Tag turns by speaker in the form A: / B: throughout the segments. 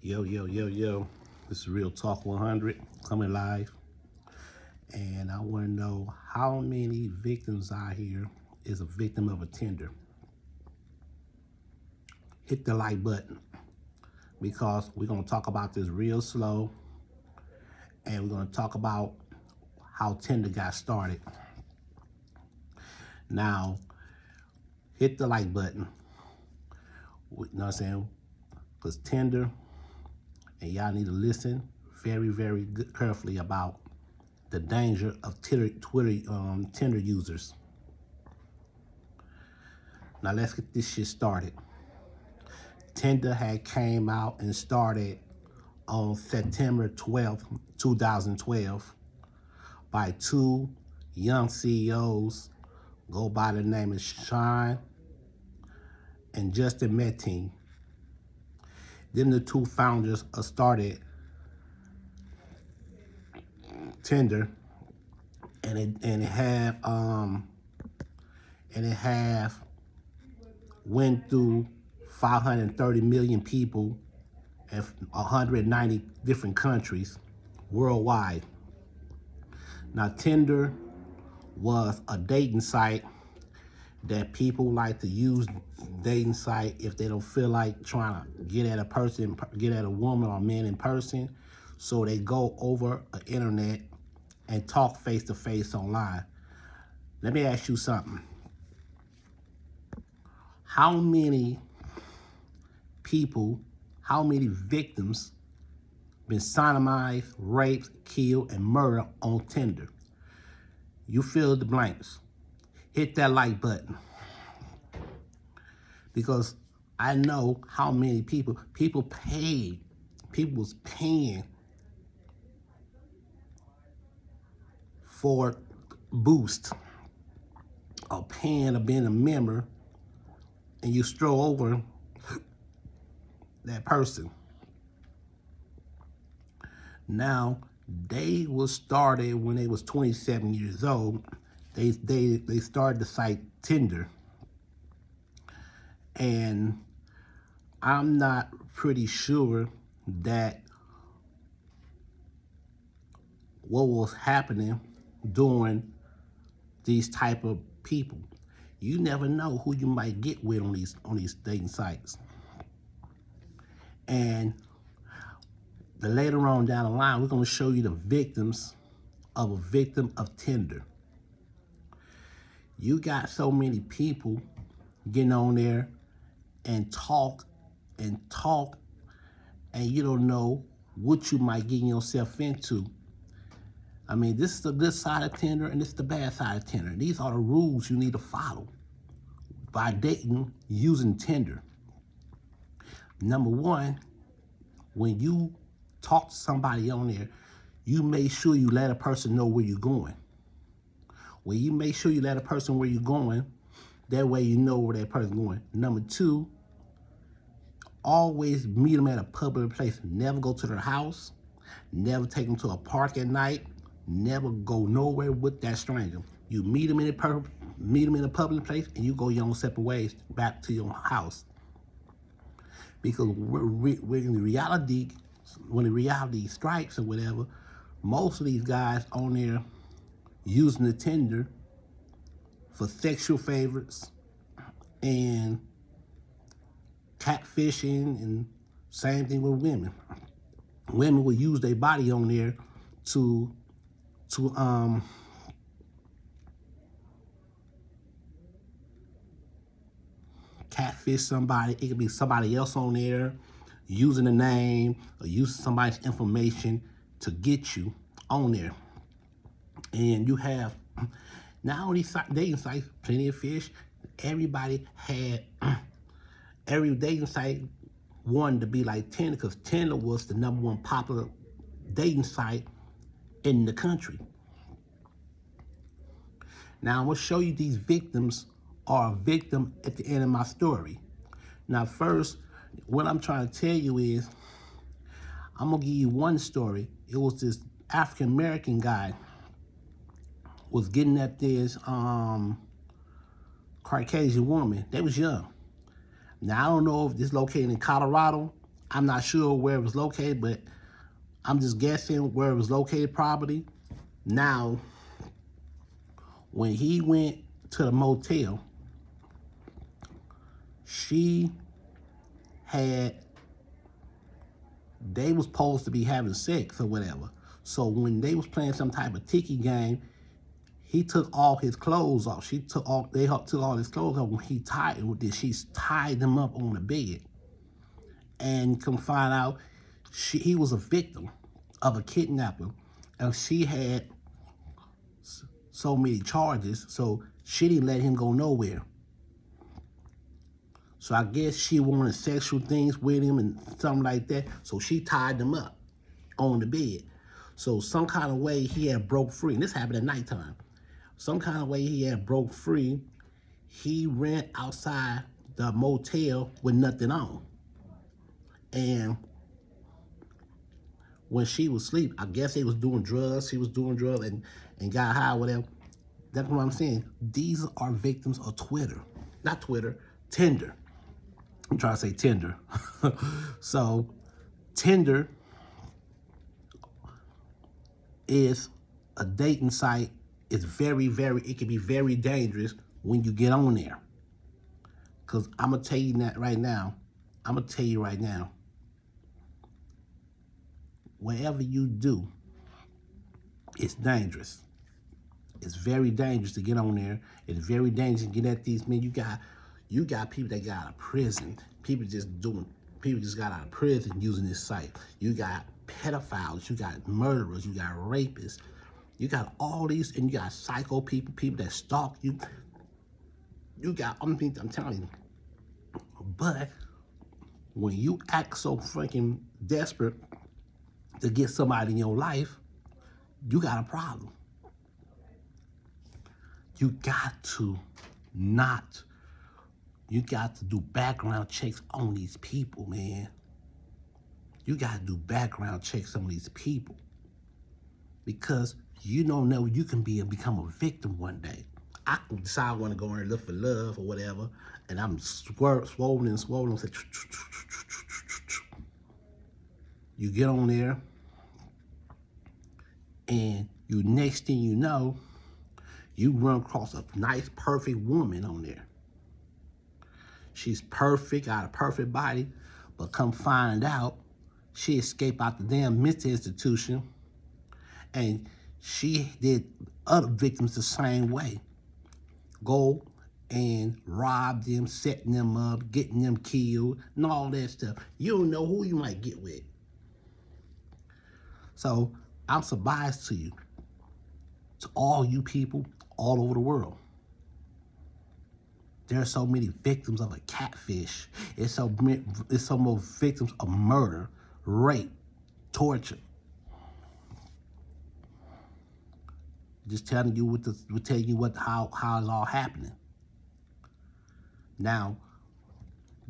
A: Yo, yo, yo, yo. This is Real Talk 100 coming live. And I want to know how many victims out here is a victim of a Tinder. Hit the like button because we're going to talk about this real slow and we're going to talk about how Tinder got started. Now, hit the like button. You know what I'm saying? Because Tinder, and y'all need to listen very, very good, carefully about the danger of Tinder users. Now let's get this shit started. Tinder had came out and started on September 12th, 2012 by two young CEOs go by the name of Sean and Justin Metting. Then the two founders started Tinder, and it have went through 530 million people in 190 different countries worldwide. Now, Tinder was a dating site that people like to use dating site if they don't feel like trying to get at a woman or man in person. So they go over the internet and talk face to face online. Let me ask you something. How many people, how many victims been sodomized, raped, killed, and murdered on Tinder? You fill the blanks. Hit that like button. Because I know how many people was paying for boost or paying to be a member, and you stroll over that person. Now, they was started when they was 27 years old. They started the site Tinder. And I'm not pretty sure that what was happening during these type of people. You never know who you might get with on these dating sites. And later on down the line, we're going to show you the victims of a victim of Tinder. You got so many people getting on there and talk, and you don't know what you might get yourself into. I mean, this is the good side of Tinder and this is the bad side of Tinder. These are the rules you need to follow by dating using Tinder. Number one, when you talk to somebody on there, you make sure you let a person know where you're going. When you make sure you let a person where you're going, that way you know where that person's going. Number two, always meet them at a public place. Never go to their house. Never take them to a park at night. Never go nowhere with that stranger. You meet them in a public place, and you go your own separate ways back to your house. Because when the reality strikes or whatever, most of these guys on there using the Tinder for sexual favorites and catfishing, and same thing with women. Women will use their body on there to catfish somebody. It could be somebody else on there using a name or using somebody's information to get you on there. And you have now on these dating sites, Plenty of Fish. Everybody had every dating site wanted to be like Tinder because Tinder was the #1 popular dating site in the country. Now I'm gonna show you these victims are a victim at the end of my story. Now first, what I'm trying to tell you is, I'm gonna give you one story. It was this African American guy was getting at this Caucasian woman. They was young. Now I don't know if this is located in Colorado I'm not sure where it was located, but I'm just guessing where it was located probably. Now, when he went to the motel, she had, they was supposed to be having sex or whatever. So when they was playing some type of tiki game, he took all his clothes off. They took all his clothes off when she tied them up on the bed. And come find out, he was a victim of a kidnapping. And she had so many charges, so she didn't let him go nowhere. So I guess she wanted sexual things with him and something like that. So she tied them up on the bed. So some kind of way he had broke free. And this happened at nighttime. Some kind of way he had broke free. He ran outside the motel with nothing on. And when she was asleep, I guess he was doing drugs. She was doing drugs and got high, whatever. That's what I'm saying. These are victims of Twitter. Not Twitter, Tinder. I'm trying to say Tinder. So, Tinder is a dating site. It's it can be very dangerous when you get on there. Because I'm going to tell you that right now. I'm going to tell you right now. Whatever you do, it's dangerous. It's very dangerous to get on there. It's very dangerous to get at these men. You got people that got out of prison. People just got out of prison using this site. You got pedophiles, you got murderers, you got rapists. You got all these, and you got psycho people, people that stalk you. You got, I'm telling you. But when you act so freaking desperate to get somebody in your life, you got a problem. You got to do background checks on these people, man. You got to do background checks on these people. Because you don't know, you can become a victim one day. I can decide I want to go in and look for love or whatever, and I'm swollen. You get on there, and next thing you know, you run across a nice, perfect woman on there. She's perfect, got a perfect body, but come find out, she escaped out the damn mental institution, and she did other victims the same way. Go and rob them, setting them up, getting them killed, and all that stuff. You don't know who you might get with. So I'm surprised to you, to all you people all over the world. There are so many victims of a catfish. It's so many victims of murder, rape, torture. Just telling you how it's all happening. Now,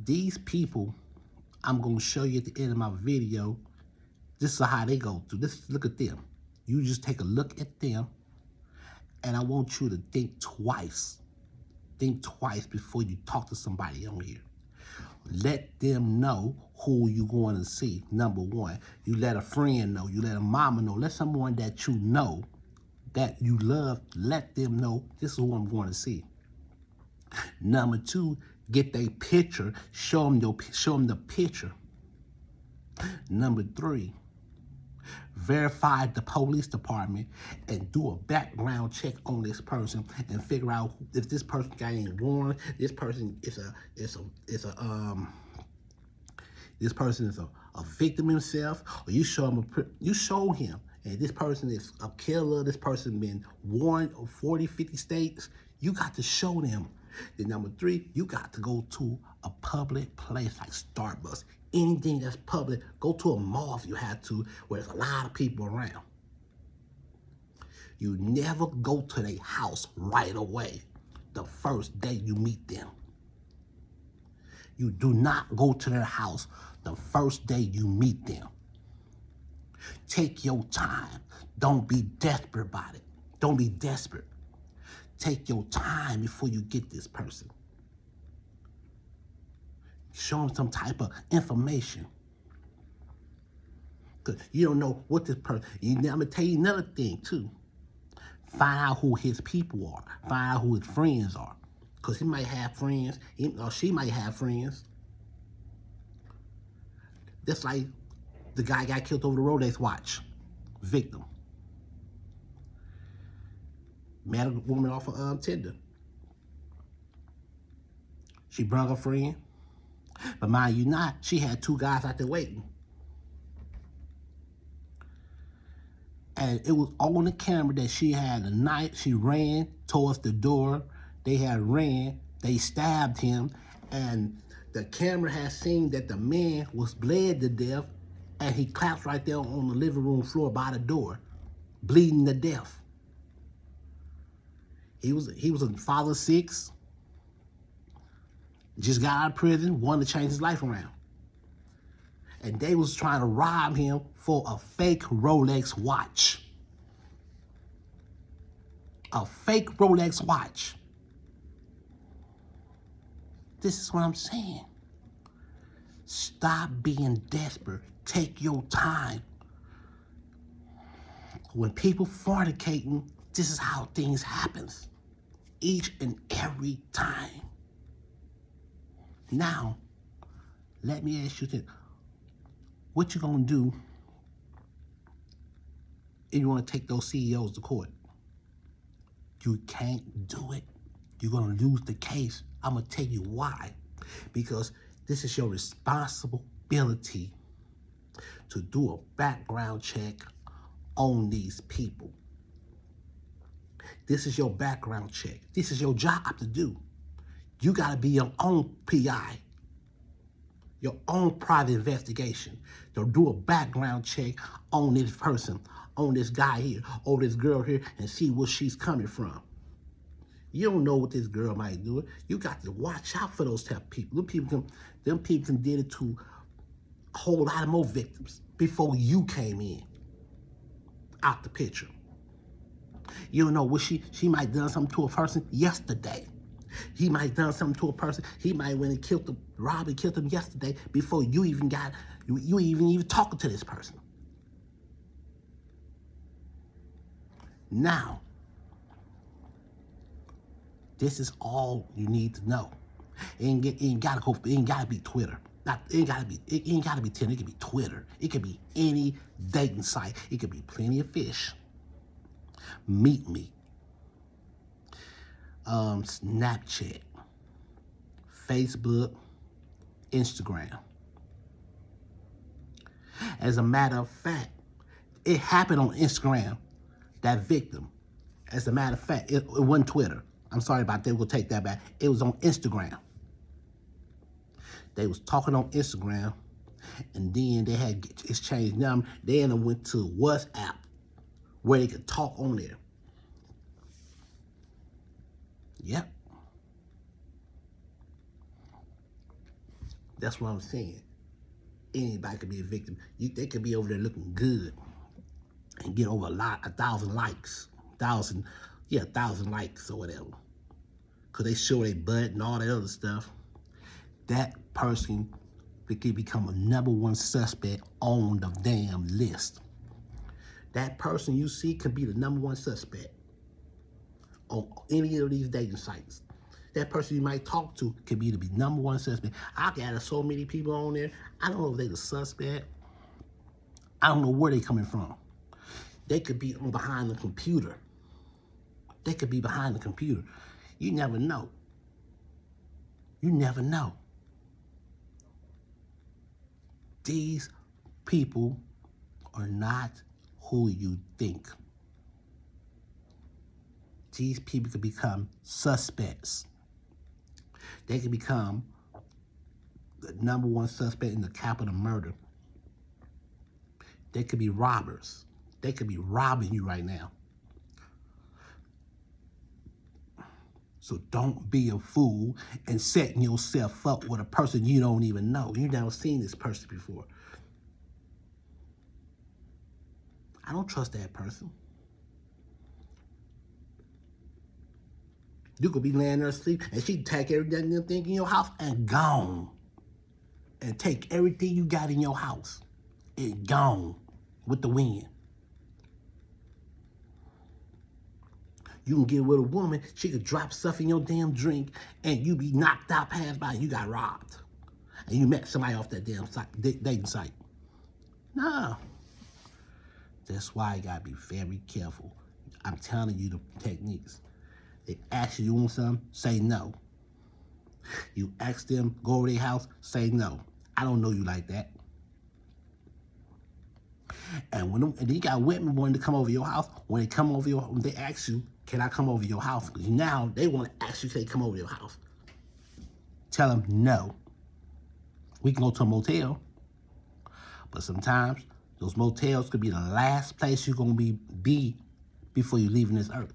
A: these people, I'm gonna show you at the end of my video. This is how they go through. Look at them. You just take a look at them, and I want you to think twice. Think twice before you talk to somebody on here. Let them know who you're going to see. Number one, you let a friend know. You let a mama know. Let someone that you know, that you love, let them know this is who I'm going to see. Number two, get their picture. Show them the picture. Number three, verify the police department and do a background check on this person and figure out if this person got any warrant. This person is a victim himself, or you show him, and this person is a killer. This person been warned of 40, 50 states. You got to show them. Then number three, you got to go to a public place like Starbucks. Anything that's public, go to a mall if you have to, where there's a lot of people around. You never go to their house right away the first day you meet them. You do not go to their house the first day you meet them. Take your time. Don't be desperate about it. Don't be desperate. Take your time before you get this person. Show them some type of information. Because you don't know what this person, I'm going to tell you another thing too. Find out who his people are. Find out who his friends are. Because he might have friends, or she might have friends. That's like the guy got killed over the Rolex watch. Victim. Met a woman off of Tinder. She brought a friend. But mind you not, she had 2 guys out there waiting. And it was on the camera that she had a knife. She ran towards the door. They had ran. They stabbed him. And the camera had seen that the man was bled to death. And he collapsed right there on the living room floor by the door, bleeding to death. He was a father of 6. Just got out of prison, wanted to change his life around. And they was trying to rob him for a fake Rolex watch. A fake Rolex watch. This is what I'm saying. Stop being desperate. Take your time. When people fornicating, this is how things happen. Each and every time. Now, let me ask you this. What you gonna do if you want to take those CEOs to court? You can't do it. You're gonna lose the case. I'm gonna tell you why. Because this is your responsibility to do a background check on these people. This is your background check. This is your job to do. You gotta be your own PI. Your own private investigation to do a background check on this person, on this guy here, or this girl here, and see where she's coming from. You don't know what this girl might do. You got to watch out for those type of people. Them people did it to a whole lot of more victims before you came in out the picture. You don't know what she might have done something to a person yesterday. He might have done something to a person. He might have went and killed him, robbed and killed him yesterday before you even got, you even talking to this person. Now, this is all you need to know. It ain't gotta be Twitter. It ain't gotta be Tinder. It could be Twitter. It could be any dating site. It could be Plenty of Fish. Meet Me. Snapchat, Facebook, Instagram. As a matter of fact, it happened on Instagram, that victim. As a matter of fact, it wasn't Twitter. I'm sorry about that, we'll take that back. It was on Instagram. They was talking on Instagram, and then they had exchanged numbers. Then went to WhatsApp, where they could talk on there. Yep. That's what I'm saying. Anybody could be a victim. They could be over there looking good and get over 1,000 likes. 1,000 likes or whatever. Because they show their butt and all that other stuff. That person could become a #1 suspect on the damn list. That person you see could be the #1 suspect on any of these dating sites. That person you might talk to could be the #1 suspect. I got so many people on there. I don't know if they the suspect. I don't know where they coming from. They could be behind the computer. They could be behind the computer. You never know. You never know. These people are not who you think. These people could become suspects. They could become the #1 suspect in the capital murder. They could be robbers. They could be robbing you right now. So don't be a fool and setting yourself up with a person you don't even know. You've never seen this person before. I don't trust that person. You could be laying there asleep and she'd take everything in your house and gone. And take everything you got in your house and gone. with the wind. You can get with a woman, she could drop stuff in your damn drink and you be knocked out, passed by, and you got robbed. And you met somebody off that damn site, dating site. Nah. That's why you gotta be very careful. I'm telling you the techniques. They ask you want something, say no. You ask them, go over their house, say no. I don't know you like that. And when and then you got women wanting to come over your house. When they come over when they ask you, can I come over your house? Because now they want to ask you, can they come over your house? Tell them no. We can go to a motel. But sometimes those motels could be the last place you're going to be before you're leaving this earth.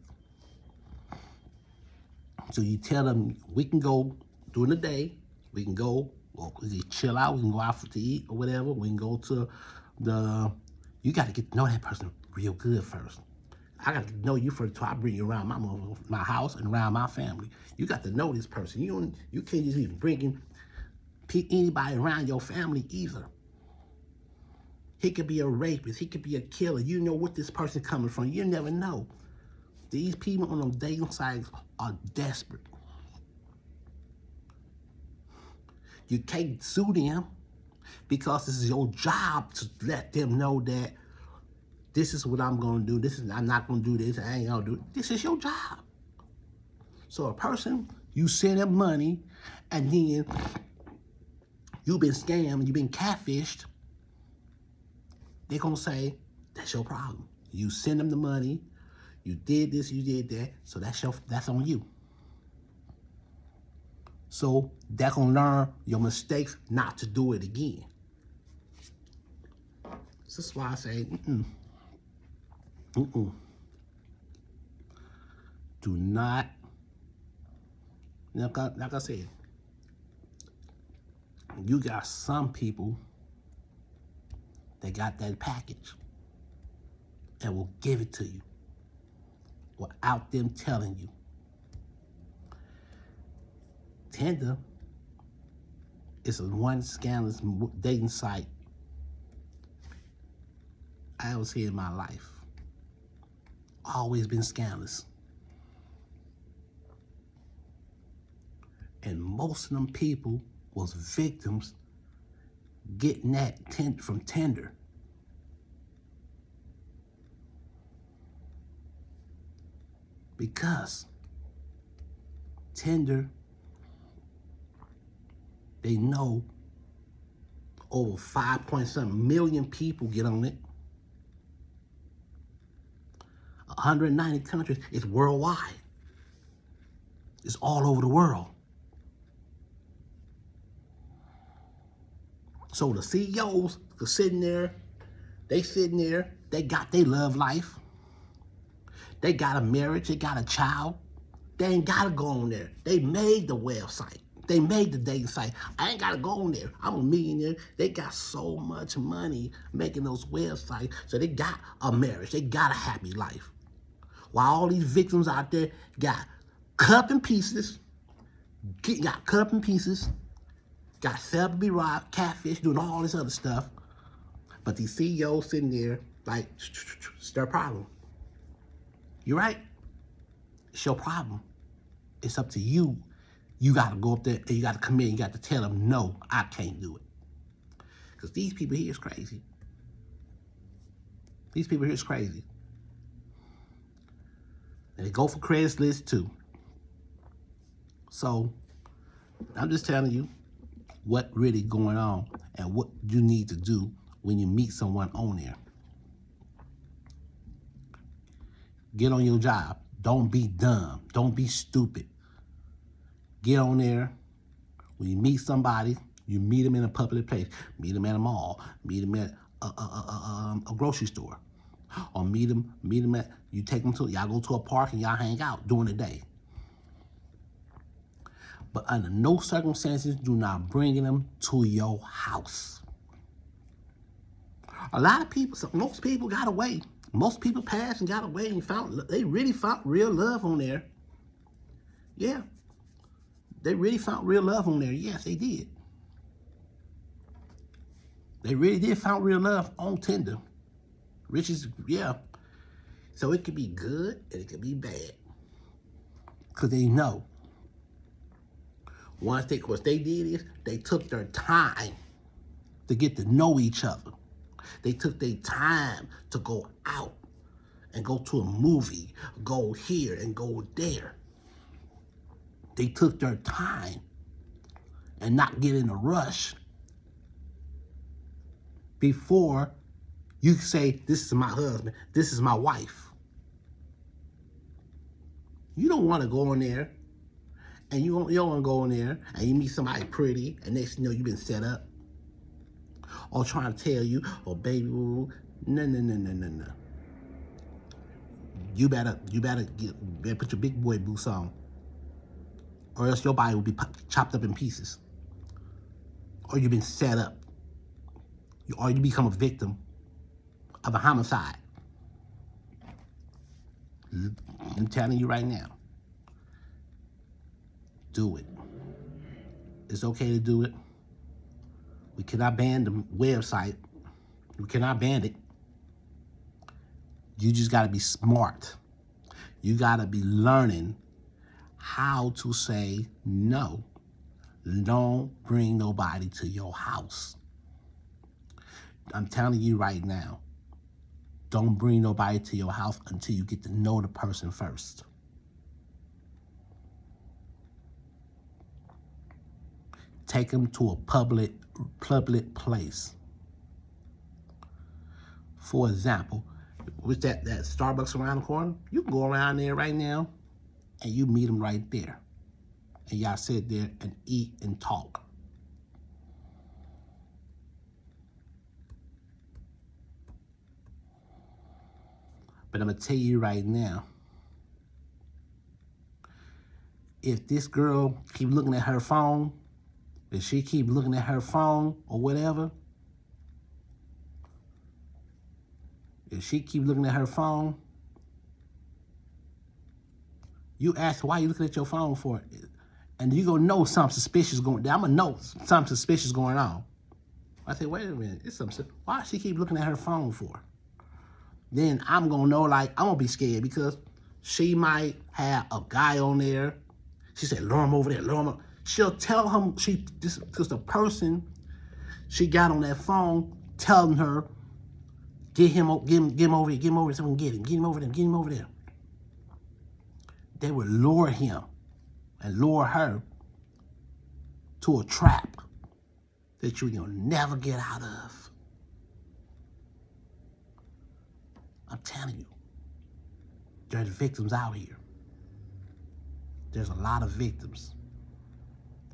A: So you tell them, we can go during the day. We can go, well, we can chill out. We can go out to eat or whatever. We can go to you got to get to know that person real good first. I got to know you first until I bring you around my house and around my family. You got to know this person. You can't just even bring anybody around your family either. He could be a rapist. He could be a killer. You know what this person coming from. You never know. These people on those dating sites are desperate. You can't sue them because this is your job to let them know that this is what I'm going to do. I'm not going to do this. I ain't going to do it. This is your job. So a person, you send them money, and then you've been scammed, you've been catfished, they're going to say, that's your problem. You send them the money, you did this, you did that, so that's on you. So they're going to learn your mistakes not to do it again. This is why I say, do not, like I said, you got some people that got that package and will give it to you without them telling you. Tinder is one scandalous dating site I ever seen in my life. Always been scandalous. And most of them people was victims getting that from Tinder. Because Tinder, they know over 5.7 million people get on it. 190 countries. It's worldwide. It's all over the world. So the CEOs are sitting there, they got their love life. They got a marriage, they got a child. They ain't gotta go on there. They made the website. They made the dating site. I ain't gotta go on there. I'm a millionaire. They got so much money making those websites, so they got a marriage. They got a happy life. While all these victims out there got cut up in pieces, got set to be robbed, catfish, doing all this other stuff. But these CEOs sitting there like, it's their problem. You're right. It's your problem. It's up to you. You got to go up there and you got to commit. You got to tell them, no, I can't do it. Because these people here is crazy. These people here is crazy. And they go for Craigslist too. So I'm just telling you what really going on and what you need to do when you meet someone on there. Get on your job. Don't be dumb. Don't be stupid. Get on there. When you meet somebody, you meet them in a public place. Meet them at a mall. Meet them at a grocery store. Or meet them at, you take them to, y'all go to a park and y'all hang out during the day. But under no circumstances, do not bring them to your house. A lot of people, most people got away. Most people passed and got away and they really found real love on there. Yeah. They really found real love on there. Yes, they did. They really did find real love on Tinder. Riches, yeah. So it could be good and it could be bad. Because they know. What they did is they took their time to get to know each other. They took their time to go out and go to a movie, go here and go there. They took their time and not get in a rush before you say, this is my husband, this is my wife. You don't want to go in there, and you don't want to go in there and you meet somebody pretty, and next thing you know, you've been set up. Or trying to tell you, oh, baby, no. You better put your big boy boots on, or else your body will be chopped up in pieces. Or you've been set up. Or you become a victim of a homicide. I'm telling you right now. Do it. It's okay to do it. We cannot ban the website. We cannot ban it. You just got to be smart. You got to be learning how to say no. Don't bring nobody to your house. I'm telling you right now, don't bring nobody to your house until you get to know the person first. Take them to a public place. For example, with that Starbucks around the corner, you can go around there right now and you meet them right there. And y'all sit there and eat and talk. But I'm going to tell you right now, if this girl keep looking at her phone, if she keep looking at her phone or whatever, if she keep looking at her phone, you ask, why you looking at your phone for? And you gonna know something suspicious going on. I'm gonna know something suspicious going on. I say, wait a minute, it's something. Why she keep looking at her phone for? Then I'm gonna know, like, I'm gonna be scared because she might have a guy on there. She said, lure him over there, lure him up. She'll tell him, because the person she got on that phone telling her, get him over here, so we can get him over there. They would lure him and lure her to a trap that you'll never get out of. I'm telling you, there's victims out here. There's a lot of victims.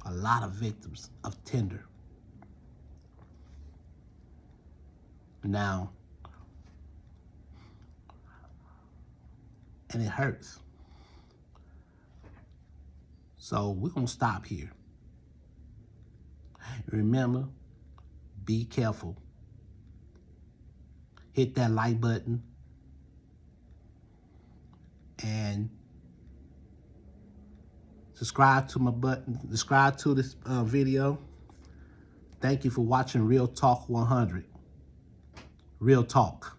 A: A lot of victims of Tinder. Now, and it hurts. So we're going to stop here. Remember, be careful. Hit that like button. And subscribe to this video. Thank you for watching Real Talk 100. Real talk.